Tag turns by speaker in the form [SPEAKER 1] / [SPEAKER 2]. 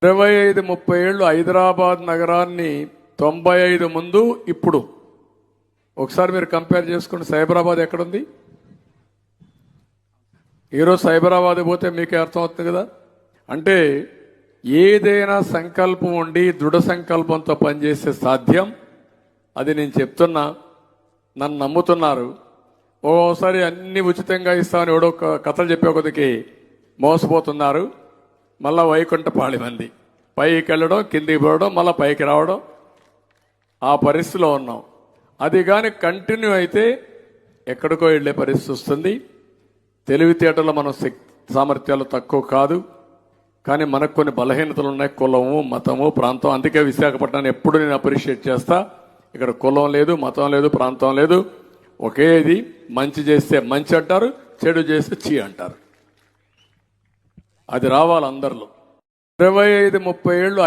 [SPEAKER 1] 25-30 ఏళ్ళు హైదరాబాద్ నగరాన్ని 95 ముందు ఇప్పుడు ఒకసారి మీరు కంపేర్ చేసుకుని సైబరాబాద్ ఎక్కడుంది? ఈరోజు సైబరాబాద్ పోతే మీకే అర్థమవుతుంది కదా. అంటే ఏదైనా సంకల్పం ఉండి దృఢ సంకల్పంతో పనిచేసే సాధ్యం. అది నేను చెప్తున్నా, నన్ను నమ్ముతున్నారు. ఓసారి అన్ని ఉచితంగా ఇస్తామని ఎవడో కథలు చెప్పే కొద్దికి మోసపోతున్నారు. మళ్ళా వైకుంఠపాళి మంది పైకి వెళ్ళడం, కిందికి పోవడం, మళ్ళీ పైకి రావడం, ఆ పరిస్థితిలో ఉన్నాం. అది కానీ కంటిన్యూ అయితే ఎక్కడికో వెళ్ళే పరిస్థితి వస్తుంది. తెలివితేటలో మన సామర్థ్యాలు తక్కువ కాదు, కానీ మనకు కొన్ని బలహీనతలు ఉన్నాయి. కులము, మతము, ప్రాంతం. అందుకే విశాఖపట్నాన్ని ఎప్పుడు నేను అప్రిషియేట్ చేస్తా. ఇక్కడ కులం లేదు, మతం లేదు, ప్రాంతం లేదు. ఒకేది. మంచి చేస్తే మంచి అంటారు, చెడు చేస్తే చీ అంటారు. అది రావాలి అందరిలో. 25-30 ఏళ్ళు